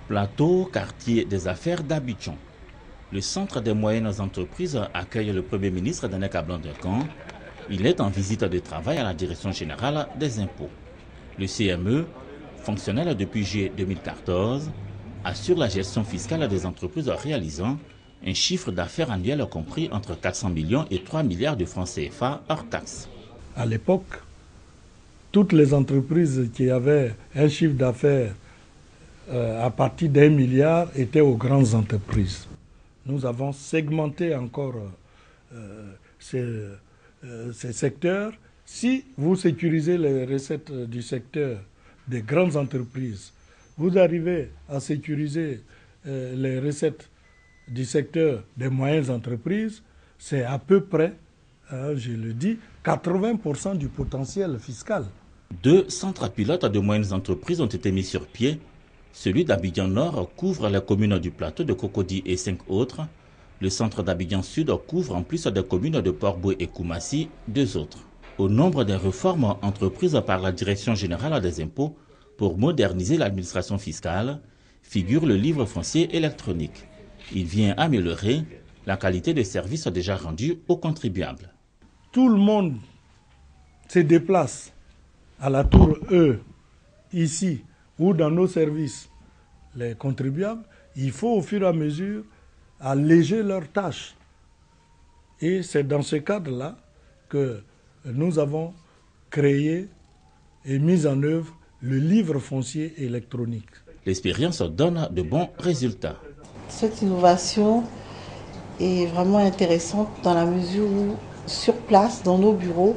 Plateau, quartier des affaires d'Abidjan. Le centre des moyennes entreprises accueille le Premier ministre Danek Ablan-Duncan. Il est en visite de travail à la Direction générale des impôts. Le CME, fonctionnel depuis juillet 2014, assure la gestion fiscale des entreprises réalisant un chiffre d'affaires annuel compris entre 400 millions et 3 milliards de francs CFA hors taxes. À l'époque, toutes les entreprises qui avaient un chiffre d'affaires à partir d'1 milliard étaient aux grandes entreprises. Nous avons segmenté encore ces secteurs. Si vous sécurisez les recettes du secteur des grandes entreprises, vous arrivez à sécuriser les recettes du secteur des moyennes entreprises, c'est à peu près, je le dis, 80% du potentiel fiscal. 2 centres pilotes de moyennes entreprises ont été mis sur pied. Celui d'Abidjan Nord couvre les communes du plateau de Cocody et 5 autres. Le centre d'Abidjan Sud couvre en plus des communes de Port-Boué et Koumassi 2 autres. Au nombre des réformes entreprises par la Direction générale des impôts pour moderniser l'administration fiscale figure le livre foncier électronique. Il vient améliorer la qualité des services déjà rendus aux contribuables. Tout le monde se déplace à la tour E, ici, ou dans nos services, les contribuables. Il faut au fur et à mesure alléger leurs tâches. Et c'est dans ce cadre-là que nous avons créé et mis en œuvre le livre foncier électronique. L'expérience donne de bons résultats. Cette innovation est vraiment intéressante dans la mesure où, sur place, dans nos bureaux,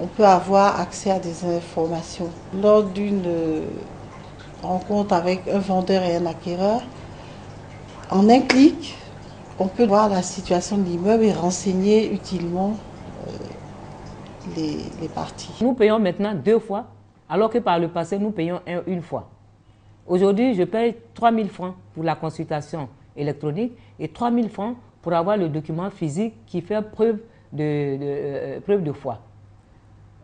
on peut avoir accès à des informations. Lors d'une rencontre avec un vendeur et un acquéreur, en un clic, on peut voir la situation de l'immeuble et renseigner utilement les parties. Nous payons maintenant 2 fois, alors que par le passé, nous payons une fois. Aujourd'hui, je paye 3 000 francs pour la consultation électronique et 3 000 francs pour avoir le document physique qui fait preuve de foi.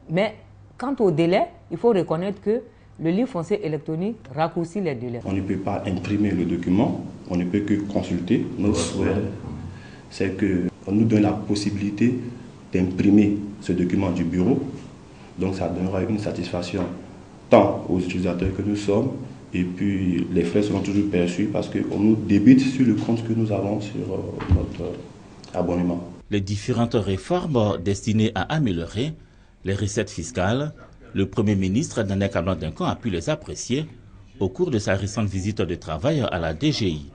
Mais quant au délai, il faut reconnaître que le livre foncier électronique raccourcit les délais. On ne peut pas imprimer le document, on ne peut que consulter. Notre souhait, c'est qu'on nous donne la possibilité d'imprimer ce document du bureau. Donc ça donnera une satisfaction tant aux utilisateurs que nous sommes, et puis les frais seront toujours perçus parce qu'on nous débite sur le compte que nous avons sur notre abonnement. Les différentes réformes destinées à améliorer les recettes fiscales, le Premier ministre Danek Ablan-Duncan a pu les apprécier au cours de sa récente visite de travail à la DGI.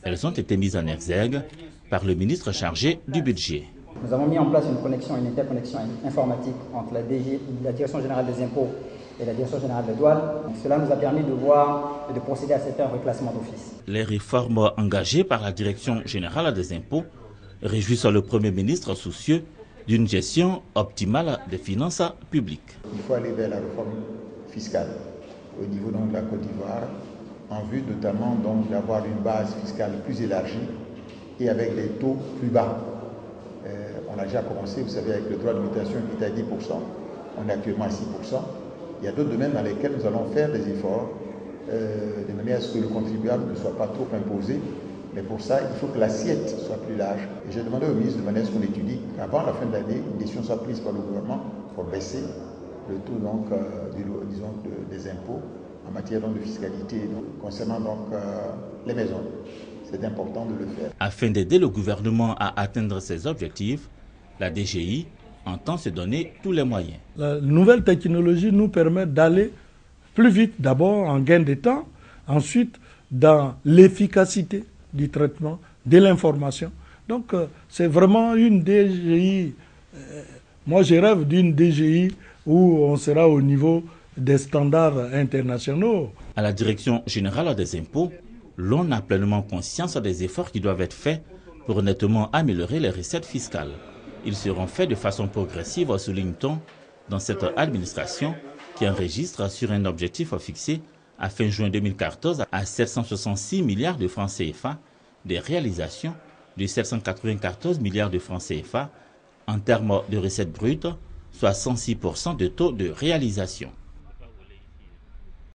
Elles ont été mises en exergue par le ministre chargé du budget. Nous avons mis en place une interconnexion informatique entre la Direction générale des impôts et la Direction générale des douanes. Donc, cela nous a permis de voir et de procéder à certains reclassements d'office. Les réformes engagées par la Direction générale des impôts réjouissent le Premier ministre soucieux d'une gestion optimale des finances publiques. Il faut aller vers la réforme fiscale au niveau donc, de la Côte d'Ivoire, en vue notamment d'avoir une base fiscale plus élargie et avec des taux plus bas. On a déjà commencé, vous savez, avec le droit de mutation qui est à 10%. On est actuellement à 6%. Il y a d'autres domaines dans lesquels nous allons faire des efforts, de manière à ce que le contribuable ne soit pas trop imposé. Mais pour ça, il faut que l'assiette soit plus large. Et j'ai demandé au ministre de manière à ce qu'on étudie qu'avant la fin de l'année, une décision soit prise par le gouvernement pour baisser le taux donc, des impôts en matière donc, de fiscalité concernant donc, les maisons. C'est important de le faire. Afin d'aider le gouvernement à atteindre ses objectifs, la DGI entend se donner tous les moyens. La nouvelle technologie nous permet d'aller plus vite, d'abord en gain de temps, ensuite dans l'efficacité du traitement, de l'information. Donc c'est vraiment une DGI, moi je rêve d'une DGI où on sera au niveau des standards internationaux. À la Direction générale des impôts, l'on a pleinement conscience des efforts qui doivent être faits pour nettement améliorer les recettes fiscales. Ils seront faits de façon progressive, souligne-t-on, dans cette administration qui enregistre sur un objectif fixé à fin juin 2014 à 766 milliards de francs CFA, des réalisations de 794 milliards de francs CFA en termes de recettes brutes, soit 106% de taux de réalisation.